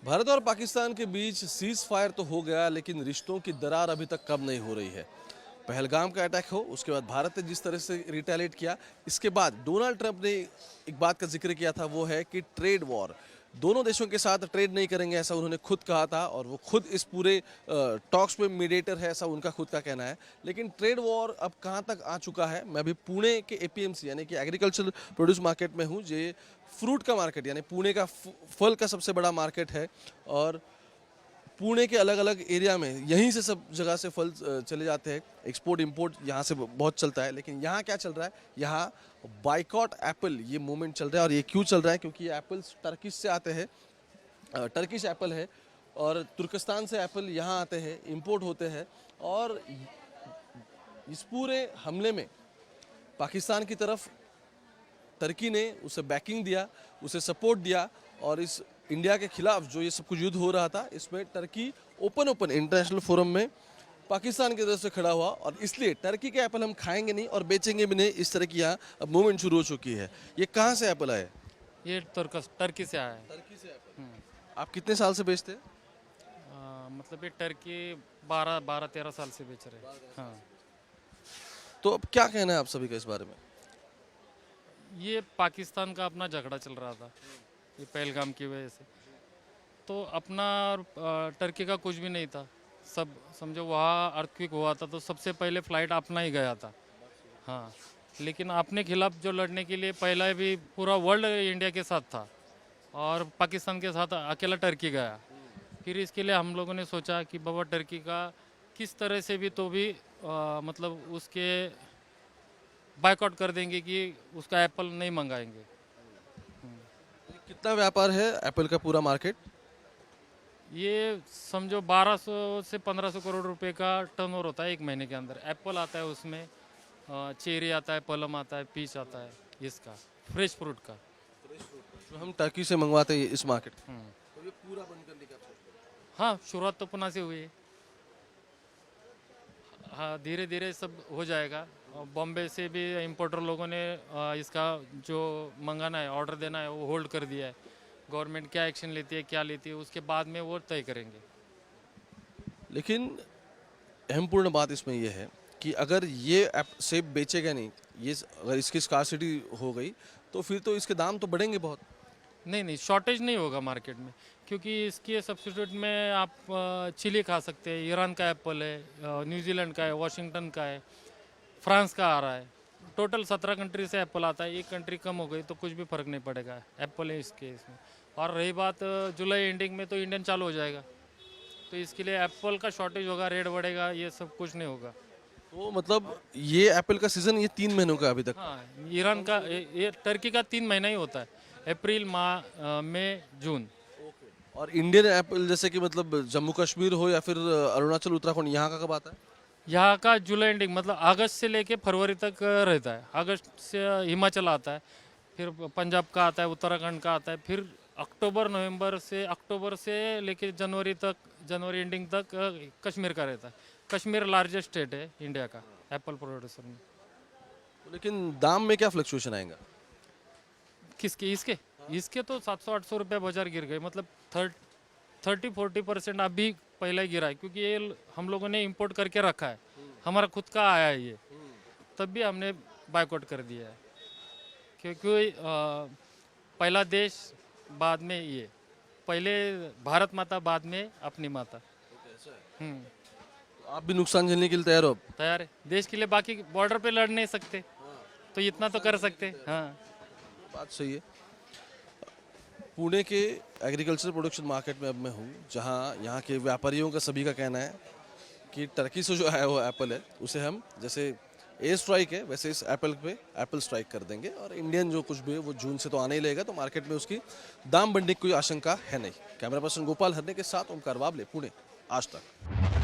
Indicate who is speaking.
Speaker 1: भारत और पाकिस्तान के बीच cease fire तो हो गया, लेकिन रिश्तों की दरार अभी तक कम नहीं हो रही है। पहलगाम का अटैक हो, उसके बाद भारत ने जिस तरह से रिटेलिएट किया, इसके बाद डोनाल्ड ट्रंप ने एक बात का जिक्र किया था, वो है कि ट्रेड वॉर, दोनों देशों के साथ ट्रेड नहीं करेंगे, ऐसा उन्होंने खुद कहा था। और वो खुद इस पूरे टॉक्स में मीडिएटर है, ऐसा उनका खुद का कहना है। लेकिन ट्रेड वॉर अब कहाँ तक आ चुका है? मैं अभी पुणे के एपीएमसी यानी कि एग्रीकल्चर प्रोड्यूस मार्केट में हूँ। ये फ्रूट का मार्केट यानी पुणे का फल का सबसे बड़ा मार्केट है। और पुणे के अलग अलग एरिया में यहीं से सब जगह से फल चले जाते हैं। एक्सपोर्ट इंपोर्ट यहाँ से बहुत चलता है। लेकिन यहाँ क्या चल रहा है? यहाँ बाइकॉट एप्पल ये मूवमेंट चल रहा है। और ये क्यों चल रहा है? क्योंकि ये एप्पल्स टर्किश से आते हैं, टर्किश एप्पल है, और तुर्कस्तान से एप्पल यहाँ आते हैं, इंपोर्ट होते हैं। और इस पूरे हमले में पाकिस्तान की तरफ टर्की ने उसे बैकिंग दिया, उसे सपोर्ट दिया। और इस इंडिया के खिलाफ जो ये सब कुछ युद्ध हो रहा था, इसमें टर्की ओपन इंटरनेशनल फोरम में पाकिस्तान की तरफ से खड़ा हुआ। और इसलिए टर्की के एप्पल हम खाएंगे नहीं और बेचेंगे भी नहीं, इस तरह की यहाँ अब मूवमेंट शुरू हो चुकी है। ये कहाँ से एप्पल आए?
Speaker 2: ये टर्की से आया है।
Speaker 1: टर्की से एप्पल। आप कितने साल से बेचते हैं?
Speaker 2: मतलब ये टर्की 12-13 साल से बेच रहे हैं। हाँ,
Speaker 1: तो अब क्या कहना है आप सभी का इस बारे में?
Speaker 2: ये पाकिस्तान का अपना झगड़ा चल रहा था, ये पहलगाम की वजह से। तो अपना और टर्की का कुछ भी नहीं था। सब समझो वहाँ अर्थक्वेक हुआ था तो सबसे पहले फ्लाइट अपना ही गया था। हाँ, लेकिन अपने खिलाफ जो लड़ने के लिए पहला भी पूरा वर्ल्ड इंडिया के साथ था और पाकिस्तान के साथ अकेला टर्की गया। फिर इसके लिए हम लोगों ने सोचा कि बाबा टर्की का किस तरह से भी तो भी मतलब उसके बायकॉट कर देंगे कि उसका एप्पल नहीं मंगाएंगे।
Speaker 1: कितना व्यापार है एप्पल का पूरा मार्केट?
Speaker 2: ये समझो 1200 से 1500 करोड़ रुपए का टर्नओवर होता है एक महीने के अंदर। एप्पल आता है उसमें, चेरी आता है, प्लम आता है, पीच आता है, इसका फ्रेश फ्रूट का।
Speaker 1: जो हम टर्की से मंगवाते हैं इस मार्केट, तो ये पूरा बंद करने का आप सोचते हैं?
Speaker 2: हाँ, शुरुआत तो पुणे से हुई है। हाँ, धीरे धीरे सब हो जाएगा। बॉम्बे से भी इंपोर्टर लोगों ने इसका जो मंगाना है, ऑर्डर देना है, वो होल्ड कर दिया है। गवर्नमेंट क्या एक्शन लेती है, क्या लेती है, उसके बाद में वो तय करेंगे।
Speaker 1: लेकिन अहमपूर्ण बात इसमें यह है कि अगर ये सेब बेचेगा नहीं, ये अगर इसकी स्कार्सिटी हो गई, तो फिर तो इसके दाम तो बढ़ेंगे बहुत।
Speaker 2: नहीं, शॉर्टेज नहीं होगा मार्केट में, क्योंकि इसके सब्स्टिट्यूट में आप चिली खा सकते हैं। ईरान का एप्पल है, न्यूजीलैंड का है, वाशिंगटन का है, फ्रांस का आ रहा है। टोटल 17 कंट्री से एप्पल आता है। एक कंट्री कम हो गई तो कुछ भी फर्क नहीं पड़ेगा, एप्पल है इसके इसमें। और रही बात जुलाई एंडिंग में तो इंडियन चालू हो जाएगा, तो इसके लिए एप्पल का शॉर्टेज होगा, रेट बढ़ेगा, ये सब कुछ नहीं होगा।
Speaker 1: तो मतलब ये एप्पल का सीजन ये 3 महीनों का अभी तक?
Speaker 2: हाँ, ईरान का ये टर्की का 3 महीना ही होता है, अप्रैल, मई, जून।
Speaker 1: और इंडियन एप्पल जैसे कि मतलब जम्मू कश्मीर हो या फिर अरुणाचल उत्तराखंड, यहाँ का कब आता है?
Speaker 2: यहाँ का जुलाई एंडिंग मतलब अगस्त से लेके फरवरी तक रहता है। अगस्त से हिमाचल आता है, फिर पंजाब का आता है, उत्तराखंड का आता है, फिर अक्टूबर से लेके जनवरी एंडिंग तक कश्मीर का रहता है। कश्मीर लार्जेस्ट स्टेट है इंडिया का एप्पल प्रोड्यूसर में।
Speaker 1: लेकिन दाम में क्या फ्लक्चुएशन आएगा?
Speaker 2: किसके? इसके तो 700-800 रुपये बाजार गिर गए। मतलब 30-40% अभी पहले ही गिरा है, क्योंकि ये हम लोगों ने इंपोर्ट करके रखा है, हमारा खुद का आया है ये, तब भी हमने बायकॉट कर दिया है। क्योंकि पहला देश, बाद में ये, पहले भारत माता, बाद में अपनी माता।
Speaker 1: आप भी नुकसान झेलने के लिए तैयार हो?
Speaker 2: तैयार है देश के लिए। बाकी बॉर्डर पे लड़ नहीं सकते, तो इतना तो कर सकते। हाँ,
Speaker 1: बात सही है। पुणे के एग्रीकल्चर प्रोडक्शन मार्केट में अब मैं हूँ, जहाँ यहाँ के व्यापारियों का सभी का कहना है कि टर्की से जो आया हुआ एप्पल है, उसे हम जैसे एयर स्ट्राइक है वैसे इस एप्पल पे एप्पल स्ट्राइक कर देंगे। और इंडियन जो कुछ भी है वो जून से तो आने ही लगेगा, तो मार्केट में उसकी दाम बढ़ने की कोई आशंका है नहीं। कैमरा पर्सन गोपाल हरने के साथ ओमकार वाबले, पुणे, आज तक।